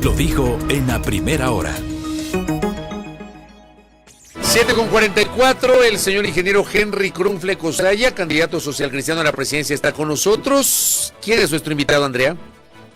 lo dijo en la primera hora. 7:44, el señor ingeniero Henry Krumfle Cosaya, candidato social cristiano a la presidencia, está con nosotros. ¿Quién es nuestro invitado, Andrea?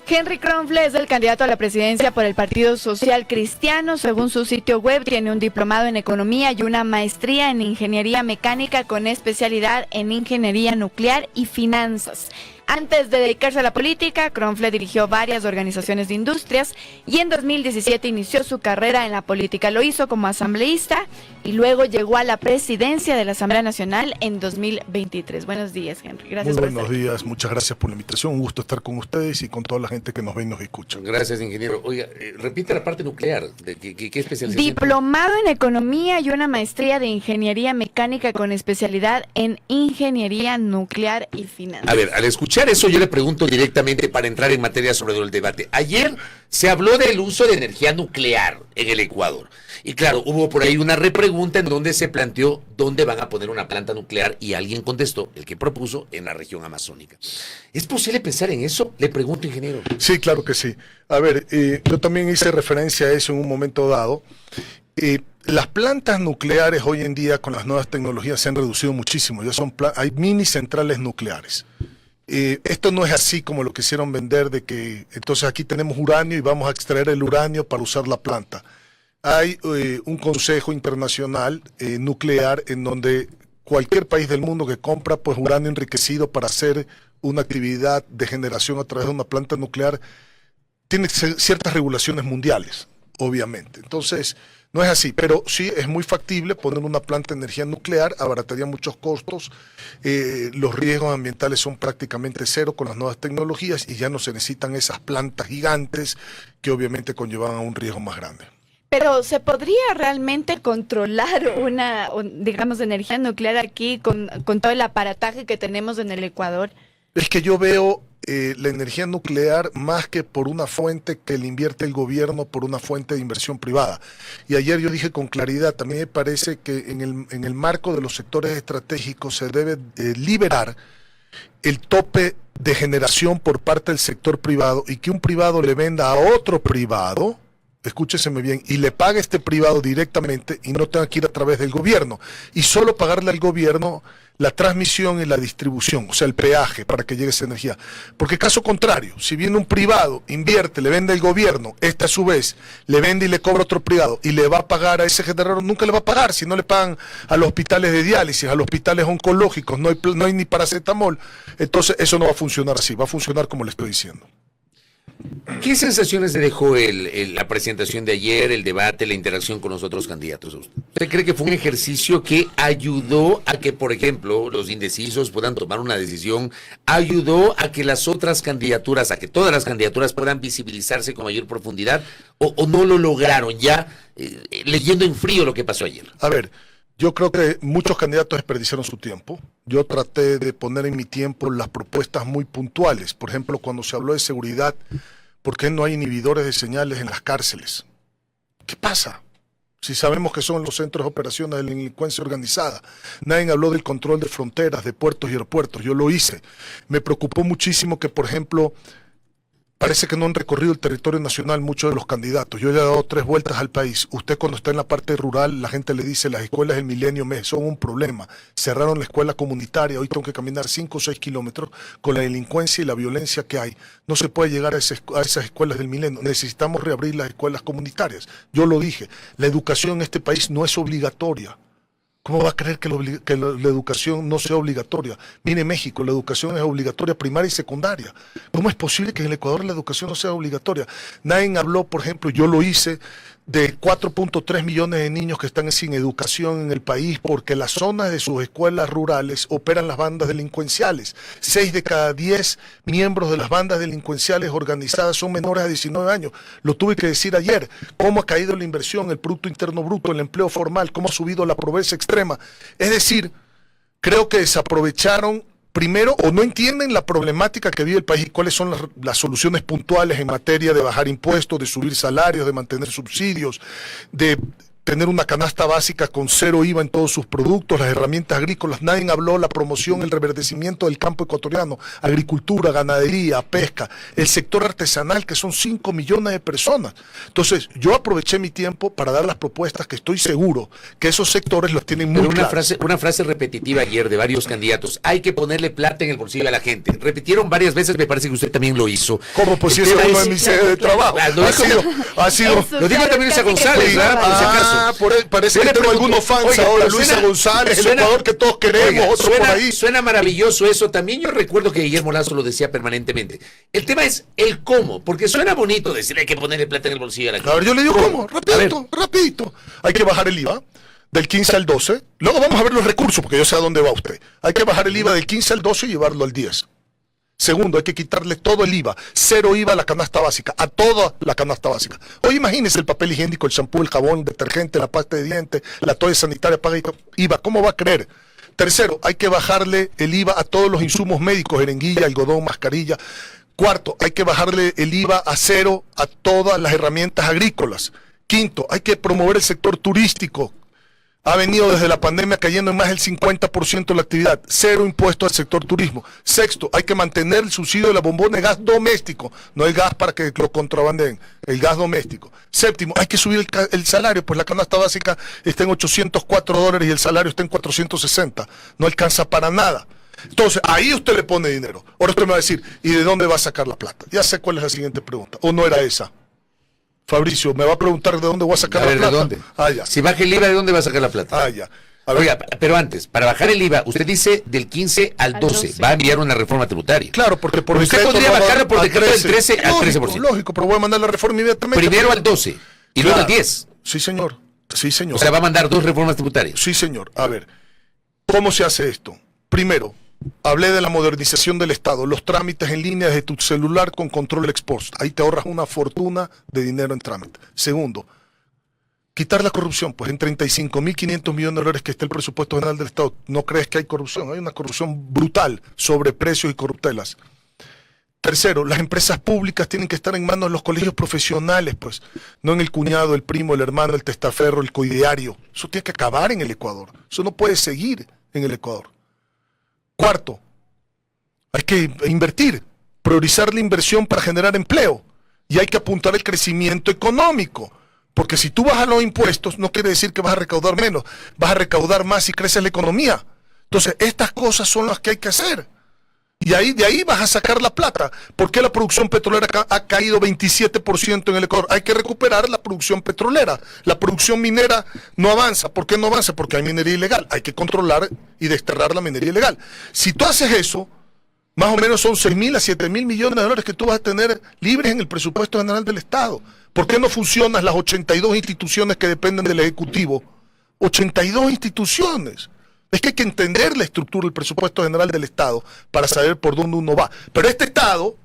Henry Krumfle es el candidato a la presidencia por el Partido Social Cristiano. Según su sitio web, tiene un diplomado en economía y una maestría en ingeniería mecánica con especialidad en ingeniería nuclear y finanzas. Antes de dedicarse a la política, Krumfle dirigió varias organizaciones de industrias y en 2017 inició su carrera en la política. Lo hizo como asambleísta y luego llegó a la presidencia de la Asamblea Nacional en 2023. Buenos días, Henry. Gracias por estar aquí. Buenos días, muchas gracias por la invitación. Un gusto estar con ustedes y con toda la gente que nos ve y nos escucha. Gracias, ingeniero. Oiga, repite la parte nuclear. ¿Qué especialización? Diplomado en economía y una maestría de ingeniería mecánica con especialidad en ingeniería nuclear y finanzas. A ver, al escuchar eso, yo le pregunto directamente para entrar en materia sobre el debate. Ayer se habló del uso de energía nuclear en el Ecuador. Y claro, hubo por ahí una repregunta en donde se planteó dónde van a poner una planta nuclear y alguien contestó, el que propuso, en la región amazónica. ¿Es posible pensar en eso? Le pregunto, ingeniero. Sí, claro que sí. A ver, yo también hice referencia a eso en un momento dado. Las plantas nucleares hoy en día con las nuevas tecnologías se han reducido muchísimo. Ya hay mini centrales nucleares. Esto no es así como lo quisieron vender de que entonces aquí tenemos uranio y vamos a extraer el uranio para usar la planta. Hay un consejo internacional nuclear en donde cualquier país del mundo que compra pues uranio enriquecido para hacer una actividad de generación a través de una planta nuclear tiene ciertas regulaciones mundiales, obviamente. Entonces, no es así, pero sí es muy factible poner una planta de energía nuclear, abarataría muchos costos, los riesgos ambientales son prácticamente cero con las nuevas tecnologías y ya no se necesitan esas plantas gigantes que obviamente conllevan a un riesgo más grande. Pero ¿se podría realmente controlar una, digamos, energía nuclear aquí con todo el aparataje que tenemos en el Ecuador? Es que yo veo la energía nuclear más que por una fuente que le invierte el gobierno, por una fuente de inversión privada. Y ayer yo dije con claridad, también me parece que en el marco de los sectores estratégicos se debe liberar el tope de generación por parte del sector privado y que un privado le venda a otro privado, escúcheseme bien, y le pague a este privado directamente y no tenga que ir a través del gobierno. Y solo pagarle al gobierno la transmisión y la distribución, o sea, el peaje para que llegue esa energía. Porque caso contrario, si viene un privado, invierte, le vende el gobierno, este a su vez le vende y le cobra a otro privado y le va a pagar a ese generador, nunca le va a pagar. Si no le pagan a los hospitales de diálisis, a los hospitales oncológicos, no hay ni paracetamol, entonces eso no va a funcionar así, va a funcionar como le estoy diciendo. ¿Qué sensaciones le dejó la presentación de ayer, el debate, la interacción con los otros candidatos? ¿Usted cree que fue un ejercicio que ayudó a que, por ejemplo, los indecisos puedan tomar una decisión? ¿Ayudó a que las otras candidaturas, a que todas las candidaturas puedan visibilizarse con mayor profundidad? ¿O no lo lograron ya leyendo en frío lo que pasó ayer? A ver, yo creo que muchos candidatos desperdiciaron su tiempo. Yo traté de poner en mi tiempo las propuestas muy puntuales. Por ejemplo, cuando se habló de seguridad, ¿por qué no hay inhibidores de señales en las cárceles? ¿Qué pasa? Si sabemos que son los centros de operaciones de la delincuencia organizada. Nadie habló del control de fronteras, de puertos y aeropuertos. Yo lo hice. Me preocupó muchísimo que, por ejemplo, parece que no han recorrido el territorio nacional muchos de los candidatos. Yo le he dado 3 vueltas al país. Usted cuando está en la parte rural, la gente le dice, las escuelas del Milenio son un problema. Cerraron la escuela comunitaria, hoy tengo que caminar 5 o 6 kilómetros con la delincuencia y la violencia que hay. No se puede llegar a esas escuelas del Milenio. Necesitamos reabrir las escuelas comunitarias. Yo lo dije, la educación en este país no es obligatoria. ¿Cómo va a creer que la educación no sea obligatoria? Mire, México, la educación es obligatoria primaria y secundaria. ¿Cómo es posible que en el Ecuador la educación no sea obligatoria? Nadie habló, por ejemplo, yo lo hice, de 4.3 millones de niños que están sin educación en el país porque las zonas de sus escuelas rurales operan las bandas delincuenciales. 6 de cada 10 miembros de las bandas delincuenciales organizadas son menores a 19 años. Lo tuve que decir ayer. ¿Cómo ha caído la inversión, el Producto Interno Bruto, el empleo formal? ¿Cómo ha subido la pobreza extrema? Es decir, creo que desaprovecharon primero, o no entienden la problemática que vive el país y cuáles son las soluciones puntuales en materia de bajar impuestos, de subir salarios, de mantener subsidios, de tener una canasta básica con 0 IVA en todos sus productos, las herramientas agrícolas. Nadie habló de la promoción, el reverdecimiento del campo ecuatoriano, agricultura, ganadería, pesca, el sector artesanal, que son 5 millones de personas. Entonces, yo aproveché mi tiempo para dar las propuestas que estoy seguro que esos sectores los tienen muy claros. Una frase repetitiva ayer de varios candidatos: hay que ponerle plata en el bolsillo a la gente. Repitieron varias veces, me parece que usted también lo hizo. ¿Cómo? Pues si es uno de mis sedes de trabajo. Ha sido. Lo dijo también Luisa González, ¿verdad? Por si acaso. Parece que tengo algunos fans ahora. Luisa González, el Ecuador que todos queremos, otro por ahí. Suena maravilloso eso. También yo recuerdo que Guillermo Lazo lo decía permanentemente. El tema es el cómo, porque suena bonito decir hay que ponerle plata en el bolsillo a la gente. A ver, yo le digo cómo, rapidito. Hay que bajar el IVA del 15 al 12. Luego vamos a ver los recursos, porque yo sé a dónde va usted. Hay que bajar el IVA del 15 al 12 y llevarlo al 10. Segundo, hay que quitarle todo el IVA, 0 IVA a la canasta básica, a toda la canasta básica. Oye, imagínese el papel higiénico, el champú, el jabón, el detergente, la pasta de dientes, la toalla sanitaria paga IVA. ¿Cómo va a creer? Tercero, hay que bajarle el IVA a todos los insumos médicos, jeringuilla, algodón, mascarilla. Cuarto, hay que bajarle el IVA a 0 a todas las herramientas agrícolas. Quinto, hay que promover el sector turístico. Ha venido desde la pandemia cayendo en más del 50% de la actividad. 0 impuesto al sector turismo. Sexto, hay que mantener el subsidio de la bombona de gas doméstico, no el gas para que lo contrabanden, el gas doméstico. Séptimo, hay que subir el salario, pues la canasta básica está en $804 y el salario está en 460. No alcanza para nada. Entonces, ahí usted le pone dinero. Ahora usted me va a decir, ¿y de dónde va a sacar la plata? Ya sé cuál es la siguiente pregunta. ¿O no era esa? Fabricio, me va a preguntar de dónde voy a sacar la plata. ¿De dónde? Ya. Si baja el IVA, ¿de dónde va a sacar la plata? Ya. Oiga, pero antes, para bajar el IVA, usted dice del 15 al 12, va a enviar una reforma tributaria. Claro, porque por usted podría bajarlo por decreto del 13 al 13%. Lógico, pero voy a mandar la reforma inmediatamente. Primero al 12 y luego al 10. Sí, señor. O sea, va a mandar 2 reformas tributarias. Sí, señor. A ver, ¿cómo se hace esto? Primero, hablé de la modernización del Estado, los trámites en línea desde tu celular con control ex post. Ahí te ahorras una fortuna de dinero en trámite. Segundo, quitar la corrupción, pues en 35.500 millones de dólares que está el presupuesto general del Estado. ¿No crees que hay corrupción? Hay una corrupción brutal sobre precios y corruptelas. Tercero, las empresas públicas tienen que estar en manos de los colegios profesionales, pues, no en el cuñado, el primo, el hermano, el testaferro, el coideario. Eso tiene que acabar en el Ecuador. Eso no puede seguir en el Ecuador. Cuarto, hay que invertir, priorizar la inversión para generar empleo y hay que apuntar al crecimiento económico, porque si tú bajas los impuestos no quiere decir que vas a recaudar menos, vas a recaudar más si crece la economía. Entonces, estas cosas son las que hay que hacer y de ahí vas a sacar la plata. ¿Por qué la producción petrolera ha caído 27% en el Ecuador? Hay que recuperar la producción petrolera. La producción minera no avanza. ¿Por qué no avanza? Porque hay minería ilegal. Hay que controlar y desterrar la minería ilegal. Si tú haces eso, más o menos son 6.000 a 7.000 millones de dólares que tú vas a tener libres en el presupuesto general del Estado. ¿Por qué no funcionan las 82 instituciones que dependen del Ejecutivo? 82 instituciones. Es que hay que entender la estructura del presupuesto general del Estado para saber por dónde uno va. Pero este Estado,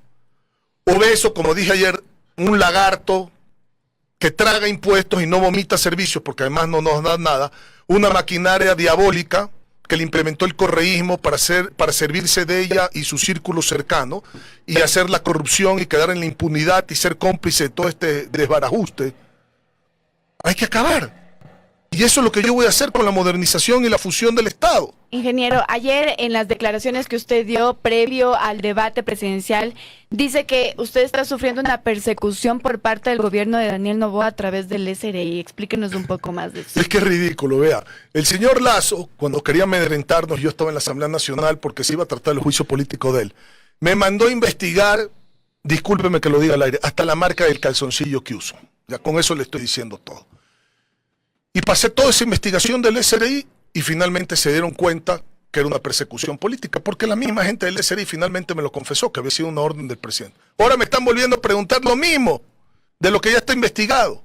obeso, como dije ayer, un lagarto que traga impuestos y no vomita servicios, porque además no nos da nada, una maquinaria diabólica que le implementó el correísmo para servirse de ella y su círculo cercano, y hacer la corrupción y quedar en la impunidad y ser cómplice de todo este desbarajuste. Hay que acabar. Y eso es lo que yo voy a hacer con la modernización y la fusión del Estado. Ingeniero, ayer en las declaraciones que usted dio previo al debate presidencial, dice que usted está sufriendo una persecución por parte del gobierno de Daniel Noboa a través del SRI. Explíquenos un poco más de eso. Es que es ridículo, vea. El señor Lazo, cuando quería amedrentarnos, yo estaba en la Asamblea Nacional porque se iba a tratar el juicio político de él, me mandó a investigar, discúlpeme que lo diga al aire, hasta la marca del calzoncillo que uso. Ya con eso le estoy diciendo todo. Y pasé toda esa investigación del SRI y finalmente se dieron cuenta que era una persecución política, porque la misma gente del SRI finalmente me lo confesó, que había sido una orden del presidente. Ahora me están volviendo a preguntar lo mismo, de lo que ya está investigado,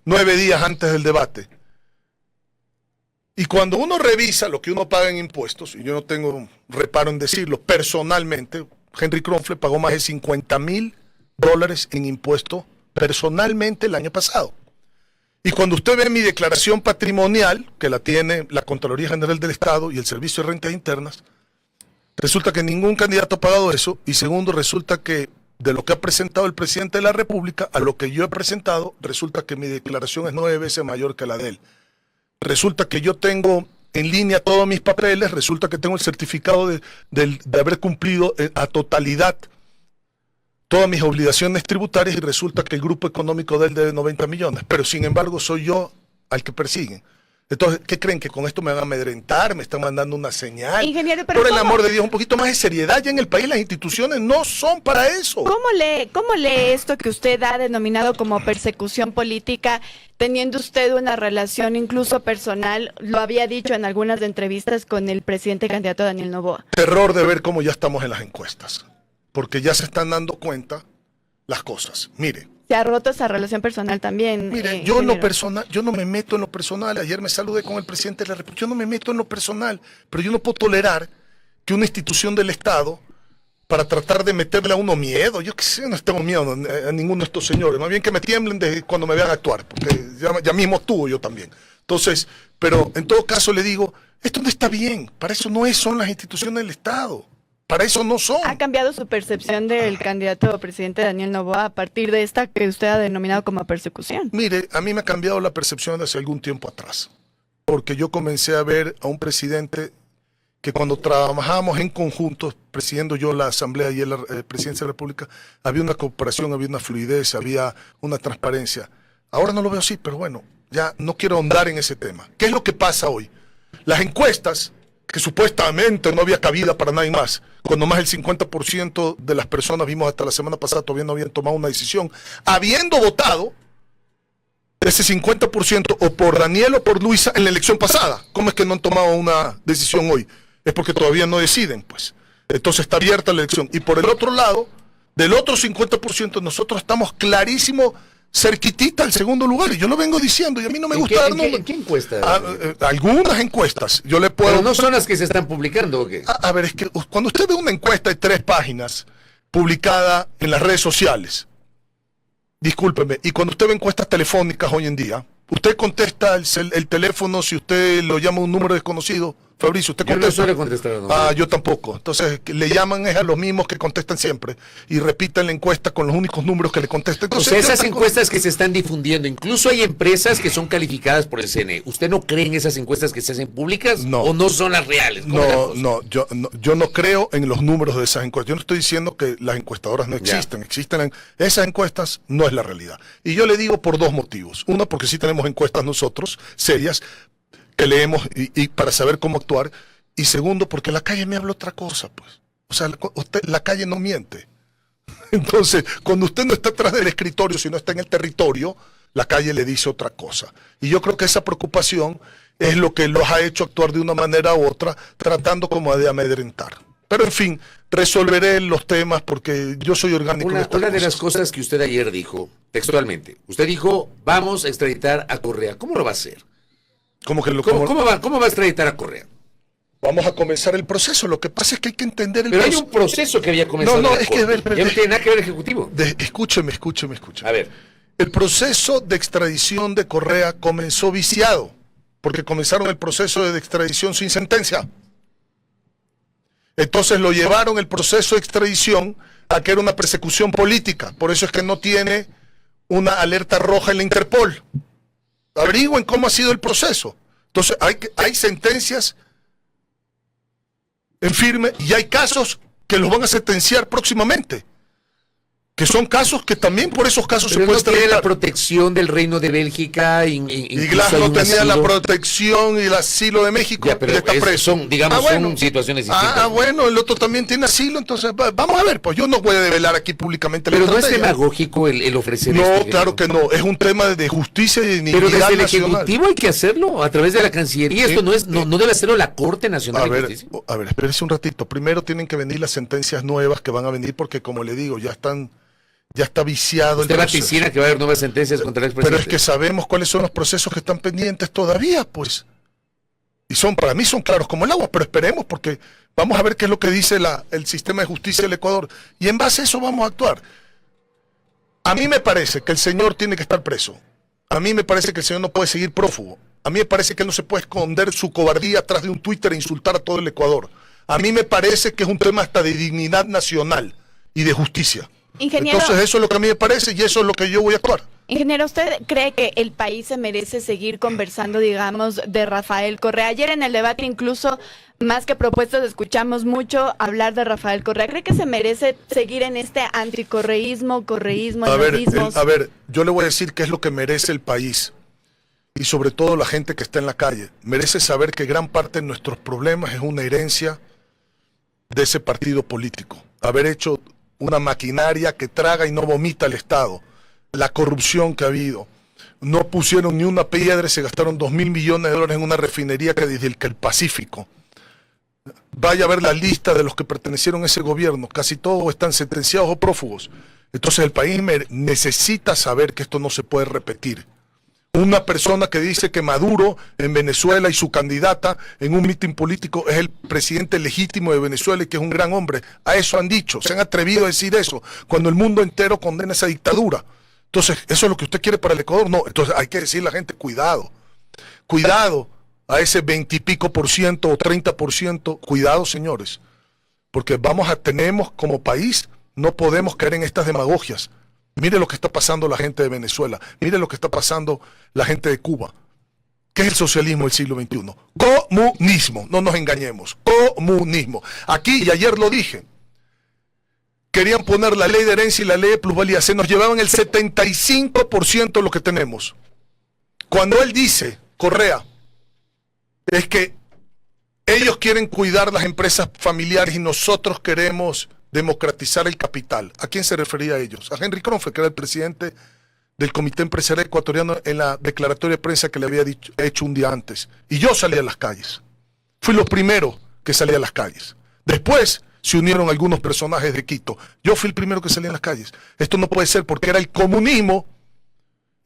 9 días antes del debate. Y cuando uno revisa lo que uno paga en impuestos, y yo no tengo reparo en decirlo, personalmente, Henry Kronfle pagó más de $50,000 en impuestos personalmente el año pasado. Y cuando usted ve mi declaración patrimonial, que la tiene la Contraloría General del Estado y el Servicio de Rentas Internas, resulta que ningún candidato ha pagado eso, y segundo, resulta que de lo que ha presentado el presidente de la República a lo que yo he presentado, resulta que mi declaración es 9 veces mayor que la de él. resulta que yo tengo en línea todos mis papeles, resulta que tengo el certificado de haber cumplido a totalidad todas mis obligaciones tributarias y resulta que el grupo económico de él debe 90 millones, pero sin embargo soy yo al que persiguen. Entonces, ¿qué creen? ¿Que con esto me van a amedrentar? ¿Me están mandando una señal? Ingeniero, pero por el ¿cómo? amor de Dios, un poquito más de seriedad. Ya en el país las instituciones no son para eso. ¿Cómo lee esto que usted ha denominado como persecución política, teniendo usted una relación incluso personal, lo había dicho en algunas entrevistas con el presidente candidato Daniel Noboa? Terror de ver cómo ya estamos en las encuestas, porque ya se están dando cuenta las cosas. Mire. Se ha roto esa relación personal también. Mire, yo en lo personal, yo no me meto en lo personal. Ayer me saludé con el presidente de la República. Yo no me meto en lo personal, pero yo no puedo tolerar que una institución del Estado, para tratar de meterle a uno miedo, yo qué sé, no tengo miedo a ninguno de estos señores. Más bien que me tiemblen cuando me vean actuar, porque ya mismo estuvo yo también. Entonces, pero en todo caso le digo, esto no está bien. Para eso no son las instituciones del Estado. Para eso no son. ¿Ha cambiado su percepción del candidato presidente Daniel Noboa a partir de esta que usted ha denominado como persecución? Mire, a mí me ha cambiado la percepción hace algún tiempo atrás, porque yo comencé a ver a un presidente que cuando trabajábamos en conjunto, presidiendo yo la Asamblea y la Presidencia de la República, había una cooperación, había una fluidez, había una transparencia. Ahora no lo veo así, pero bueno, ya no quiero ahondar en ese tema. ¿Qué es lo que pasa hoy? Las encuestas, que supuestamente no había cabida para nadie más, cuando más del 50% de las personas, vimos hasta la semana pasada, todavía no habían tomado una decisión, habiendo votado ese 50% o por Daniel o por Luisa en la elección pasada. ¿Cómo es que no han tomado una decisión hoy? Es porque todavía no deciden, pues. Entonces está abierta la elección. Y por el otro lado, del otro 50%, nosotros estamos clarísimo cerquitita al segundo lugar, y yo lo vengo diciendo, y a mí no me gusta dar números. ¿En qué encuesta? Algunas encuestas, yo le puedo... Pero no son las que se están publicando, ¿o qué? A ver, es que cuando usted ve una encuesta de 3 páginas publicada en las redes sociales, discúlpeme, y cuando usted ve encuestas telefónicas hoy en día, usted contesta el teléfono si usted lo llama un número desconocido. Fabricio, ¿usted contesta? Yo no suelo contestar. No. Yo tampoco. Entonces, le llaman a los mismos que contestan siempre y repiten la encuesta con los únicos números que le contestan. Entonces, o sea, esas encuestas que se están difundiendo, incluso hay empresas que son calificadas por el CNE. ¿Usted no cree en esas encuestas que se hacen públicas? No. ¿O no son las reales? Yo no creo en los números de esas encuestas. Yo no estoy diciendo que las encuestadoras no existen. Existen esas encuestas, no es la realidad. Y yo le digo por 2 motivos. Uno, porque sí tenemos encuestas nosotros, serias, que leemos y para saber cómo actuar, y segundo, porque la calle me habla otra cosa, pues. O sea, la calle no miente. Entonces, cuando usted no está atrás del escritorio, sino está en el territorio, la calle le dice otra cosa. Y yo creo que esa preocupación es lo que los ha hecho actuar de una manera u otra, tratando como de amedrentar. Pero en fin, resolveré los temas porque yo soy orgánico. Una de las cosas que usted ayer dijo, textualmente, usted dijo, vamos a extraditar a Correa. ¿Cómo lo va a hacer? ¿Cómo va a extraditar a Correa? Vamos a comenzar el proceso. Lo que pasa es que hay que entender el proceso. Pero hay un proceso que había comenzado. No, es que ya no tiene nada que ver el Ejecutivo. Escúcheme. A ver. El proceso de extradición de Correa comenzó viciado, porque comenzaron el proceso de extradición sin sentencia. Entonces lo llevaron el proceso de extradición a que era una persecución política. Por eso es que no tiene una alerta roja en la Interpol. Averigüen cómo ha sido el proceso. Entonces hay sentencias en firme y hay casos que los van a sentenciar próximamente, que son casos que también por esos casos pero se puede extraditar. No la protección del Reino de Bélgica. Y Glass no tenía la protección y el asilo de México. Ya, pero está preso. Son situaciones distintas. Bueno, el otro también tiene asilo, entonces vamos a ver, pues yo no voy a develar aquí públicamente la estrategia. Pero no es demagógico el ofrecer no, esto. Claro que no, es un tema de justicia y de dignidad nacional. Pero desde el nacional. Ejecutivo hay que hacerlo, a través de la Cancillería. Esto no debe hacerlo la Corte Nacional de Justicia. A ver, espérese un ratito. Primero tienen que venir las sentencias nuevas que van a venir porque, como le digo, ya está viciado. Usted vaticina que va a haber nuevas sentencias contra el expresidente. Pero es que sabemos cuáles son los procesos que están pendientes todavía, pues. Y para mí son claros como el agua, pero esperemos porque vamos a ver qué es lo que dice el sistema de justicia del Ecuador. Y en base a eso vamos a actuar. A mí me parece que el señor tiene que estar preso. A mí me parece que el señor no puede seguir prófugo. A mí me parece que él no se puede esconder su cobardía atrás de un Twitter e insultar a todo el Ecuador. A mí me parece que es un tema hasta de dignidad nacional y de justicia. Ingeniero, entonces eso es lo que a mí me parece y eso es lo que yo voy a actuar. ingeniero, ¿usted cree que el país se merece seguir conversando, digamos, de Rafael Correa? Ayer en el debate incluso, más que propuestas, escuchamos mucho hablar de Rafael Correa. ¿Cree que se merece seguir en este anticorreísmo, correísmo, A ver, yo le voy a decir qué es lo que merece el país y sobre todo la gente que está en la calle. Merece saber que gran parte de nuestros problemas es una herencia de ese partido político. Haber hecho una maquinaria que traga y no vomita al Estado. La corrupción que ha habido. No pusieron ni una piedra, se gastaron $2.000 millones en una refinería que desde el Pacífico. Vaya a ver la lista de los que pertenecieron a ese gobierno. Casi todos están sentenciados o prófugos. Entonces el país necesita saber que esto no se puede repetir. Una persona que dice que Maduro en Venezuela y su candidata en un mitin político es el presidente legítimo de Venezuela y que es un gran hombre. A eso han dicho, se han atrevido a decir eso, cuando el mundo entero condena esa dictadura. Entonces, ¿eso es lo que usted quiere para el Ecuador? No, entonces hay que decirle a la gente, cuidado, cuidado a ese 20 y pico por ciento o 30%, cuidado señores, porque tenemos como país, no podemos caer en estas demagogias. Mire lo que está pasando la gente de Venezuela. Mire lo que está pasando la gente de Cuba. ¿Qué es el socialismo del siglo XXI? Comunismo. No nos engañemos. Comunismo. Aquí, y ayer lo dije, querían poner la ley de herencia y la ley de plusvalía. Se nos llevaban el 75% de lo que tenemos. Cuando él dice, Correa, es que ellos quieren cuidar las empresas familiares y nosotros queremos democratizar el capital. ¿A quién se refería a ellos? A Henry Kronfeld, que era el presidente del Comité Empresarial Ecuatoriano en la declaratoria de prensa que le había hecho un día antes. Y yo salí a las calles. Fui lo primero que salí a las calles. Después se unieron algunos personajes de Quito. Yo fui el primero que salí a las calles. Esto no puede ser porque era el comunismo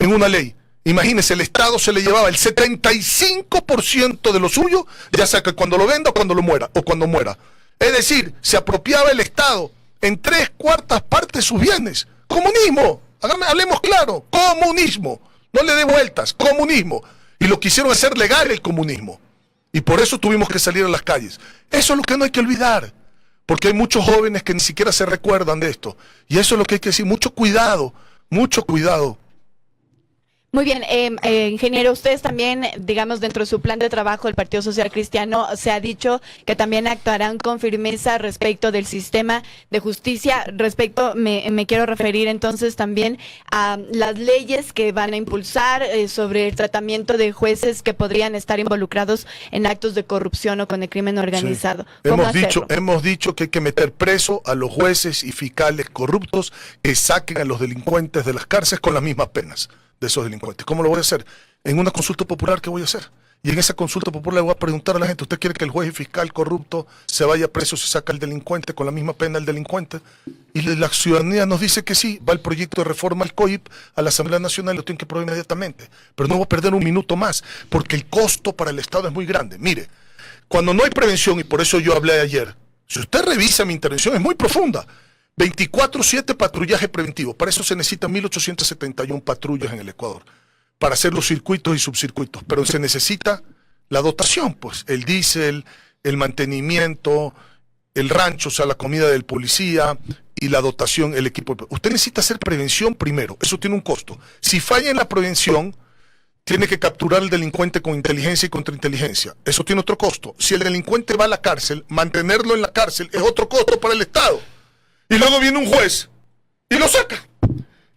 en una ley. Imagínense, el Estado se le llevaba el 75% de lo suyo, ya sea que cuando lo venda o cuando lo muera, o cuando muera. Es decir, se apropiaba el Estado en 3/4 partes de sus bienes. Comunismo, hablemos claro, comunismo. No le dé vueltas, comunismo. Y lo quisieron hacer legal el comunismo. Y por eso tuvimos que salir a las calles. Eso es lo que no hay que olvidar. Porque hay muchos jóvenes que ni siquiera se recuerdan de esto. Y eso es lo que hay que decir. Mucho cuidado, mucho cuidado. Muy bien, ingeniero, ustedes también, digamos, dentro de su plan de trabajo del Partido Social Cristiano, se ha dicho que también actuarán con firmeza respecto del sistema de justicia. Me quiero referir entonces también a las leyes que van a impulsar sobre el tratamiento de jueces que podrían estar involucrados en actos de corrupción o con el crimen organizado. Sí. Hemos dicho que hay que meter preso a los jueces y fiscales corruptos que saquen a los delincuentes de las cárceles con las mismas penas de esos delincuentes. ¿Cómo lo voy a hacer? En una consulta popular, ¿qué voy a hacer? Y en esa consulta popular le voy a preguntar a la gente, ¿usted quiere que el juez y fiscal corrupto se vaya preso, se saca al delincuente con la misma pena al delincuente? Y la ciudadanía nos dice que sí, va el proyecto de reforma al COIP a la Asamblea Nacional, lo tienen que aprobar inmediatamente. Pero no voy a perder un minuto más, porque el costo para el Estado es muy grande. Mire, cuando no hay prevención, y por eso yo hablé ayer, si usted revisa mi intervención, es muy profunda. 24/7 patrullaje preventivo. Para eso se necesitan 1.871 patrullas en el Ecuador, para hacer los circuitos y subcircuitos. Pero se necesita la dotación, pues, el diésel, el mantenimiento, el rancho, o sea, la comida del policía y la dotación, el equipo. Usted necesita hacer prevención primero, eso tiene un costo. Si falla en la prevención, tiene que capturar al delincuente con inteligencia y contrainteligencia. Eso tiene otro costo. Si el delincuente va a la cárcel, mantenerlo en la cárcel es otro costo para el Estado. Y luego viene un juez y lo saca.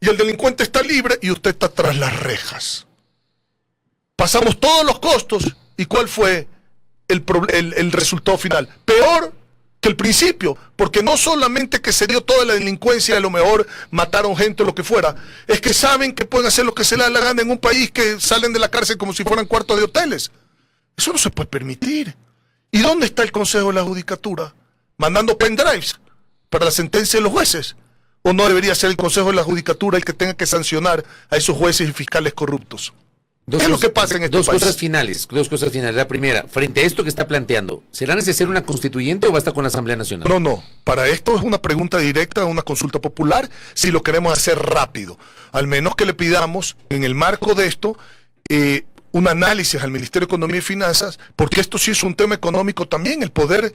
Y el delincuente está libre y usted está tras las rejas. Pasamos todos los costos. ¿Y cuál fue el resultado final? Peor que el principio. Porque no solamente que se dio toda la delincuencia, a lo mejor mataron gente o lo que fuera, es que saben que pueden hacer lo que se les da la gana en un país que salen de la cárcel como si fueran cuartos de hoteles. Eso no se puede permitir. ¿Y dónde está el Consejo de la Judicatura? Mandando pendrives para la sentencia de los jueces. ¿O no debería ser el Consejo de la Judicatura el que tenga que sancionar a esos jueces y fiscales corruptos? ¿Qué es lo que pasa en este país? Dos cosas finales. La primera, frente a esto que está planteando, ¿será necesaria una constituyente o basta con la Asamblea Nacional? No. Para esto es una pregunta directa, una consulta popular, si lo queremos hacer rápido. Al menos que le pidamos, en el marco de esto, un análisis al Ministerio de Economía y Finanzas, porque esto sí es un tema económico también, el poder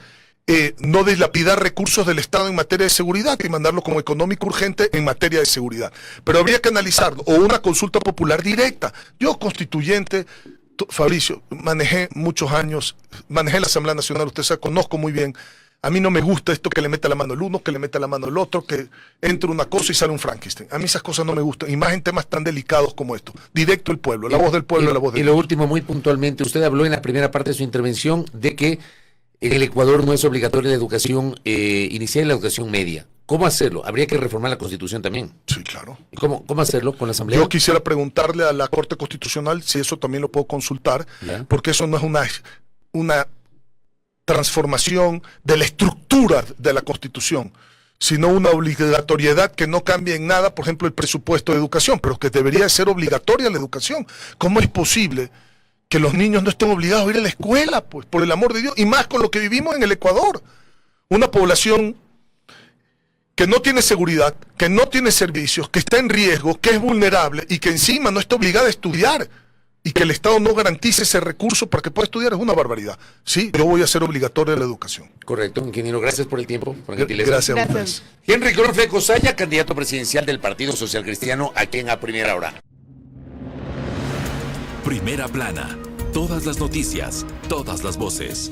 no dilapidar recursos del Estado en materia de seguridad y mandarlo como económico urgente en materia de seguridad. Pero habría que analizarlo, o una consulta popular directa. Yo, constituyente, Fabricio, manejé muchos años, manejé la Asamblea Nacional, usted sabe, conozco muy bien. A mí no me gusta esto que le meta la mano el uno, que le meta la mano el otro, que entre una cosa y sale un Frankenstein. A mí esas cosas no me gustan, y más en temas tan delicados como esto. Directo el pueblo, la voz del pueblo, la voz del pueblo. Y lo último, muy puntualmente, usted habló en la primera parte de su intervención de que en el Ecuador no es obligatoria la educación inicial y la educación media. ¿Cómo hacerlo? Habría que reformar la Constitución también. Sí, claro. ¿Y cómo hacerlo con la Asamblea? Yo quisiera preguntarle a la Corte Constitucional si eso también lo puedo consultar, ¿ya? Porque eso no es una transformación de la estructura de la Constitución, sino una obligatoriedad que no cambie en nada, por ejemplo, el presupuesto de educación, pero que debería ser obligatoria la educación. ¿Cómo es posible que los niños no estén obligados a ir a la escuela, pues, por el amor de Dios? Y más con lo que vivimos en el Ecuador. Una población que no tiene seguridad, que no tiene servicios, que está en riesgo, que es vulnerable y que encima no está obligada a estudiar. Y que el Estado no garantice ese recurso para que pueda estudiar es una barbaridad. Sí, yo voy a hacer obligatoria la educación. Correcto, ingeniero, gracias por el tiempo, por la gentileza. Gracias. Henry Cornfleco Saya, candidato presidencial del Partido Social Cristiano, aquí en A Primera Hora. Primera Plana, todas las noticias, todas las voces.